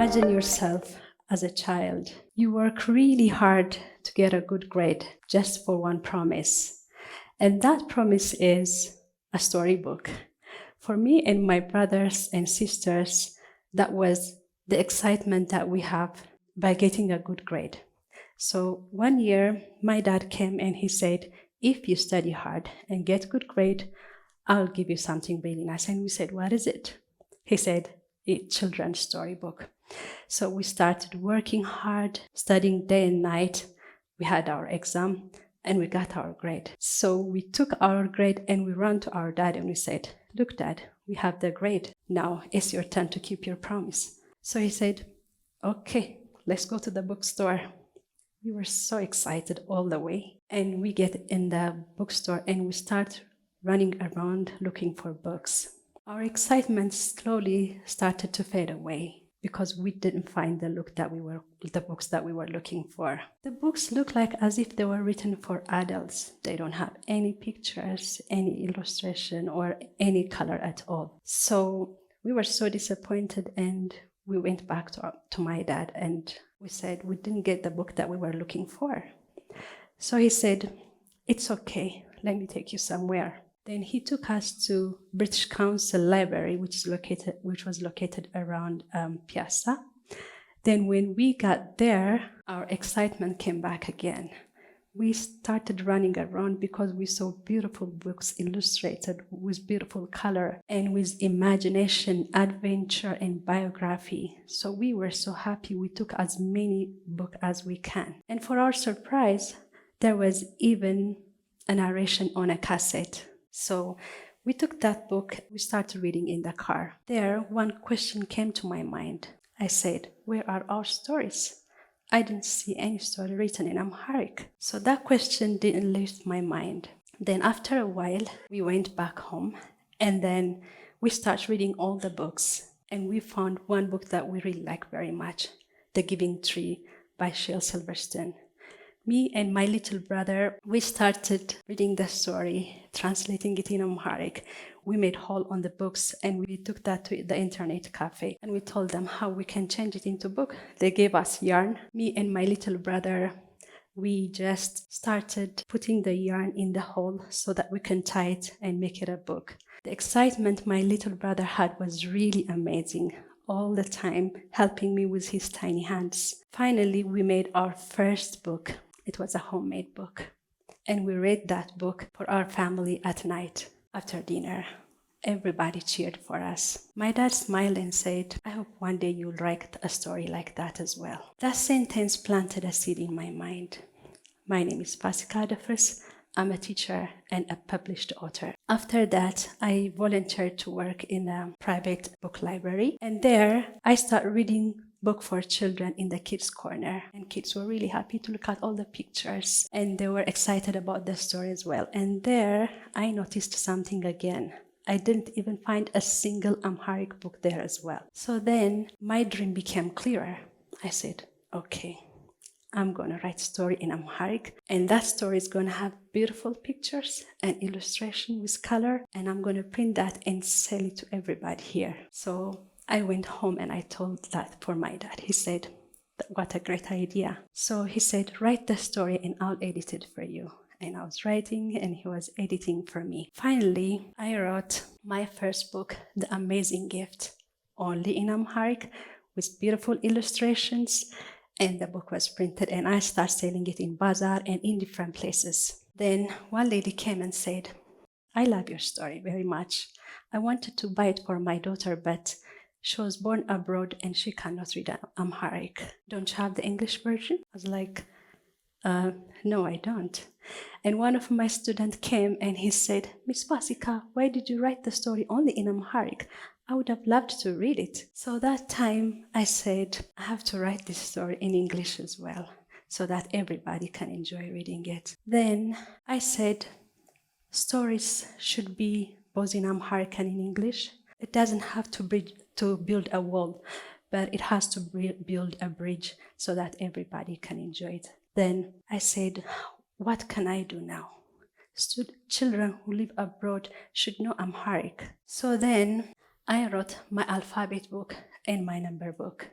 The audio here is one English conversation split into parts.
Imagine yourself as a child. You work really hard to get a good grade just for one promise. And that promise is a storybook. For me and my brothers and sisters, that was the excitement that we have by getting a good grade. So one year, my dad came and he said, if you study hard and get good grade, I'll give you something really nice. And we said, what is it? He said, a children's storybook. So we started working hard, studying day and night. We had our exam and we got our grade. So we took our grade and we ran to our dad and we said, look, Dad, we have the grade. Now it's your turn to keep your promise. So he said, okay, let's go to the bookstore. We were so excited all the way. And we get in the bookstore and we start running around looking for books. Our excitement slowly started to fade away because we didn't find the books that we were looking for. The books look like as if they were written for adults. They don't have any pictures, any illustration, or any color at all. So we were so disappointed and we went back to my dad and we said we didn't get the book that we were looking for. So he said, it's okay, let me take you somewhere. Then he took us to British Council Library, which was located around Piazza. Then when we got there, our excitement came back again. We started running around because we saw beautiful books illustrated with beautiful color and with imagination, adventure, and biography. So we were so happy we took as many books as we can. And for our surprise, there was even a narration on a cassette. So we took that book, we started reading in the car. There, one question came to my mind. I said, where are our stories? I didn't see any story written in Amharic. So that question didn't leave my mind. Then after a while, we went back home and then we started reading all the books. And we found one book that we really like very much, The Giving Tree by Shel Silverstein. Me and my little brother, we started reading the story, translating it in Amharic. We made haul on the books and we took that to the internet cafe and we told them how we can change it into book. They gave us yarn. Me and my little brother, we just started putting the yarn in the hole so that we can tie it and make it a book. The excitement my little brother had was really amazing. All the time helping me with his tiny hands. Finally, we made our first book. It was a homemade book. And we read that book for our family at night after dinner. Everybody cheered for us. My dad smiled and said, I hope one day you'll write a story like that as well. That sentence planted a seed in my mind. My name is Fasika Adefris. I'm a teacher and a published author. After that, I volunteered to work in a private book library. And there, I started reading book for children in the kids corner, and kids were really happy to look at all the pictures and they were excited about the story as well. And there I noticed something again. I didn't even find a single Amharic book there as well. So then my dream became clearer. I said, okay, I'm going to write a story in Amharic and that story is going to have beautiful pictures and illustration with color and I'm going to print that and sell it to everybody here. So I went home and I told that for my dad. He said, what a great idea. So he said, write the story and I'll edit it for you. And I was writing and he was editing for me. Finally, I wrote my first book, The Amazing Gift, only in Amharic with beautiful illustrations. And the book was printed and I started selling it in bazaar and in different places. Then one lady came and said, I love your story very much. I wanted to buy it for my daughter, but she was born abroad and she cannot read Amharic. Don't you have the English version? I was like, no, I don't. And one of my students came and he said, Miss Fasika, why did you write the story only in Amharic? I would have loved to read it. So that time I said, I have to write this story in English as well, so that everybody can enjoy reading it. Then I said, stories should be both in Amharic and in English. It doesn't have to build a wall, but it has to build a bridge so that everybody can enjoy it. Then I said, what can I do now? Children who live abroad should know Amharic. So then I wrote my alphabet book and my number book.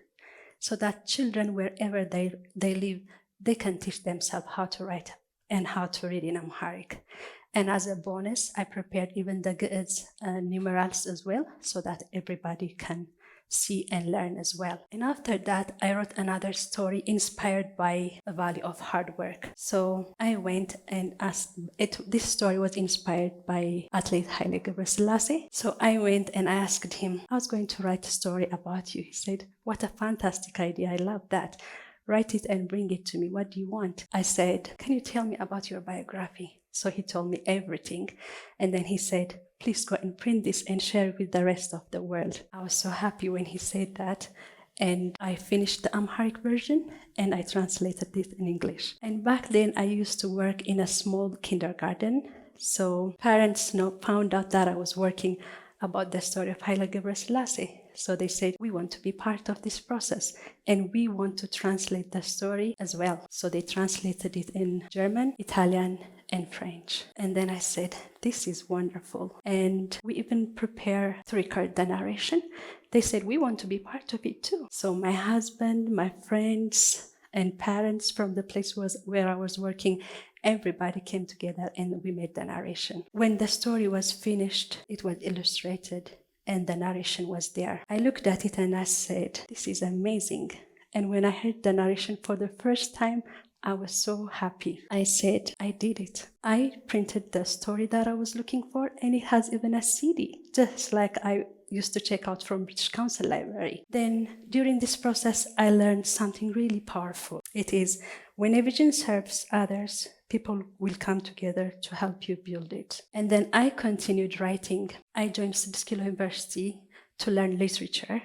so that children, wherever they live, they can teach themselves how to write and how to read in Amharic. And as a bonus, I prepared even the Ge'ez numerals as well, so that everybody can see and learn as well. And after that, I wrote another story inspired by a value of hard work. So I went and asked, this story was inspired by athlete Haile Gebrselassie. So I went and I asked him, I was going to write a story about you. He said, what a fantastic idea, I love that. Write it and bring it to me. What do you want? I said, can you tell me about your biography? So he told me everything. And then he said, please go and print this and share it with the rest of the world. I was so happy when he said that. And I finished the Amharic version and I translated it in English. And back then I used to work in a small kindergarten. So parents found out that I was working about the story of Haile Gebrselassie. So they said, we want to be part of this process and we want to translate the story as well. So they translated it in German, Italian, and French. And then I said, this is wonderful. And we even prepare to record the narration. They said, we want to be part of it too. So my husband, my friends, and parents from the place where I was working, everybody came together and we made the narration. When the story was finished, it was illustrated and the narration was there. I looked at it and I said, this is amazing. And when I heard the narration for the first time, I was so happy. I said, I did it. I printed the story that I was looking for, and it has even a CD, just like I used to check out from British Council Library. Then during this process, I learned something really powerful. It is, when a vision serves others, people will come together to help you build it. And then I continued writing. I joined Butich University to learn literature.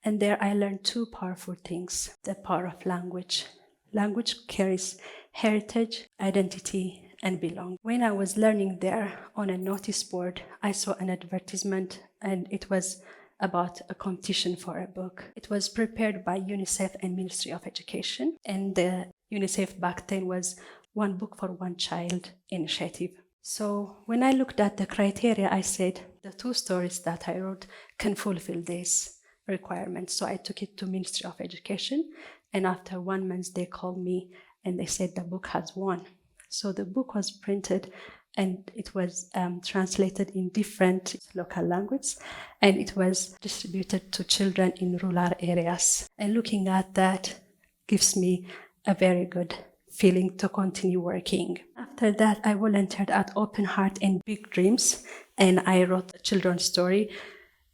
And there I learned two powerful things: the power of language. Language carries heritage, identity, and belonging. When I was learning there, on a notice board, I saw an advertisement, and it was about a competition for a book. It was prepared by UNICEF and Ministry of Education, and the UNICEF back then was one book for one child initiative. So when I looked at the criteria, I said, the two stories that I wrote can fulfill this requirement. So I took it to Ministry of Education, and after 1 month, they called me and they said the book has won. So the book was printed and it was translated in different local languages, and it was distributed to children in rural areas. And looking at that gives me a very good feeling to continue working. After that, I volunteered at Open Heart and Big Dreams, and I wrote a children's story.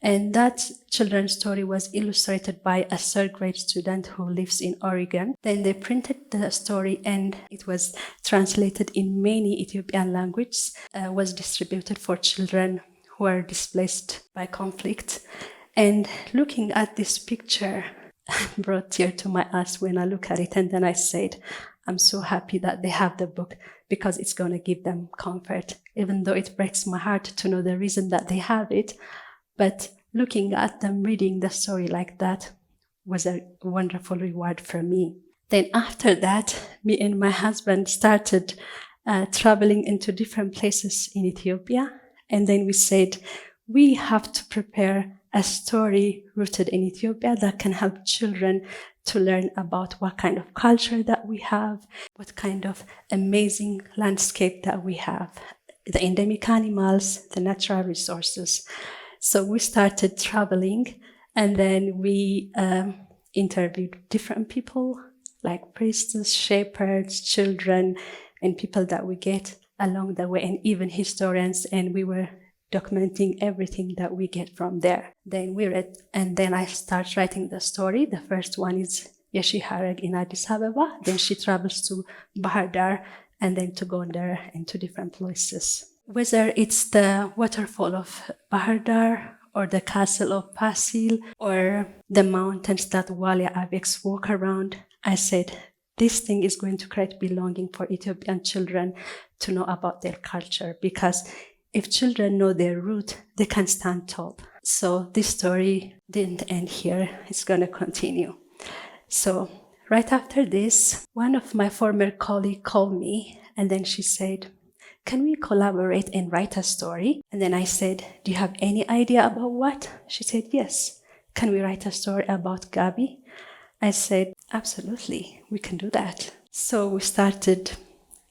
And that children's story was illustrated by a third grade student who lives in Oregon. Then they printed the story and it was translated in many Ethiopian languages, was distributed for children who are displaced by conflict. And looking at this picture brought tears to my eyes when I look at it. And then I said, I'm so happy that they have the book because it's going to give them comfort, even though it breaks my heart to know the reason that they have it. But looking at them reading the story like that was a wonderful reward for me. Then after that, me and my husband started traveling into different places in Ethiopia. And then we said, we have to prepare a story rooted in Ethiopia that can help children to learn about what kind of culture that we have, what kind of amazing landscape that we have, the endemic animals, the natural resources. So we started traveling, and then we interviewed different people, like priests, shepherds, children, and people that we get along the way, and even historians, and we were documenting everything that we get from there. Then we read, and then I start writing the story. The first one is Yeshiharedg in Addis Ababa. Then she travels to Bahar Dar, and then to Gondar and to different places. Whether it's the waterfall of Bahar Dar, or the castle of Pasil, or the mountains that Walia Avex walk around, I said, this thing is going to create belonging for Ethiopian children to know about their culture, because if children know their root, they can stand tall. So this story didn't end here. It's going to continue. So right after this, one of my former colleagues called me, and then she said, can we collaborate and write a story? And then I said, do you have any idea about what? She said, yes. Can we write a story about Gabi? I said, absolutely, we can do that. So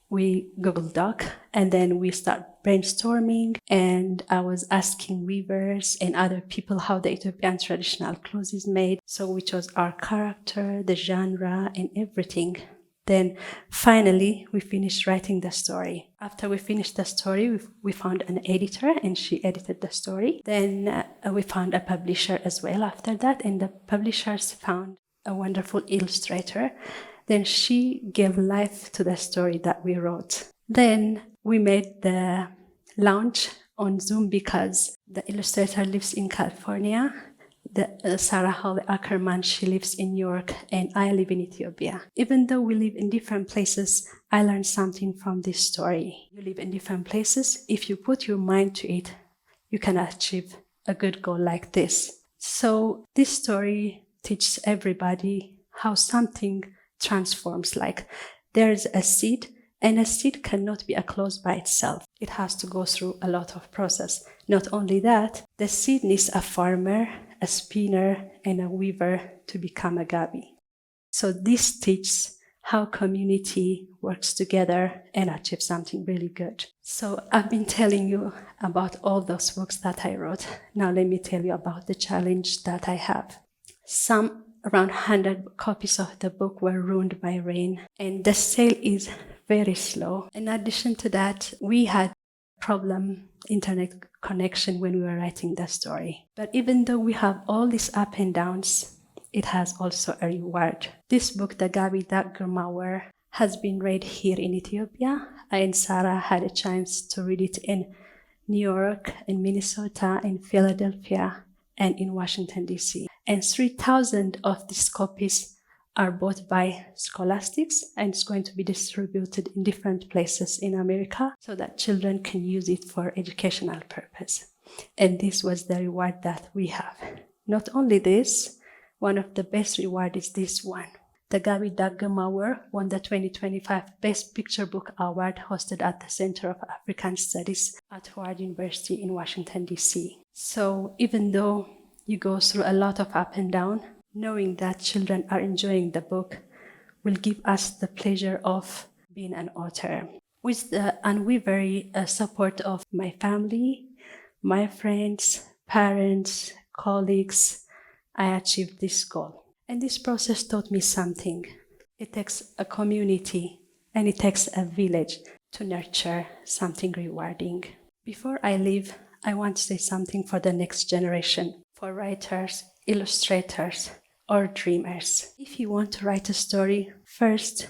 we Google Doc, and then we start brainstorming, and I was asking weavers and other people how the Ethiopian traditional clothes is made, so which was our character, the genre, and everything. Then finally, we finished writing the story. After we finished the story, we found an editor, and she edited the story. Then we found a publisher as well after that, and the publishers found a wonderful illustrator. Then she gave life to the story that we wrote. Then we made the launch on Zoom because the illustrator lives in California. Sarah Holly Ackerman, she lives in New York, and I live in Ethiopia. Even though we live in different places, I learned something from this story. You live in different places. If you put your mind to it, you can achieve a good goal like this. So this story teaches everybody how something transforms. Like there's a seed, and a seed cannot be a clothes by itself. It has to go through a lot of process. Not only that, the seed needs a farmer, a spinner, and a weaver to become a gabi. So this teaches how community works together and achieves something really good. So I've been telling you about all those books that I wrote. Now let me tell you about the challenge that I have. Around 100 copies of the book were ruined by rain, and the sale is very slow. In addition to that, we had internet connection when we were writing the story. But even though we have all these ups and downs, it has also a reward. This book, The Gabi that Girma Wolde, has been read here in Ethiopia. I and Sarah had a chance to read it in New York, in Minnesota, in Philadelphia, and in Washington, D.C. And 3,000 of these copies are bought by Scholastics, and it's going to be distributed in different places in America so that children can use it for educational purpose. And this was the reward that we have. Not only this, one of the best reward is this one. The Gabi that Girma Wolde won the 2025 Best Picture Book Award hosted at the Center of African Studies at Moreland University in Washington, D.C. So even though you go through a lot of up and down, knowing that children are enjoying the book will give us the pleasure of being an author. With the unwavering support of my family, my friends, parents, colleagues, I achieved this goal. And this process taught me something. It takes a community and it takes a village to nurture something rewarding. Before I leave, I want to say something for the next generation, for writers, illustrators, or dreamers. If you want to write a story, first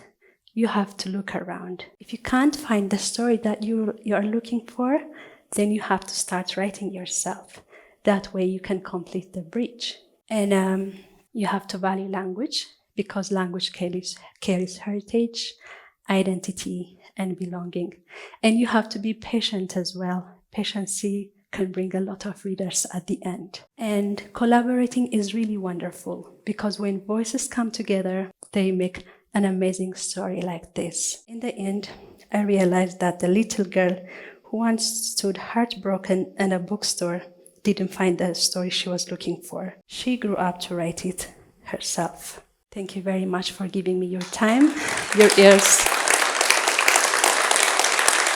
you have to look around. If you can't find the story that you are looking for, then you have to start writing yourself. That way you can complete the bridge. And you have to value language, because language carries heritage, identity, and belonging. And you have to be patient as well. Patience can bring a lot of readers at the end. And collaborating is really wonderful, because when voices come together, they make an amazing story like this. In the end, I realized that the little girl who once stood heartbroken in a bookstore didn't find the story she was looking for. She grew up to write it herself. Thank you very much for giving me your time, your ears.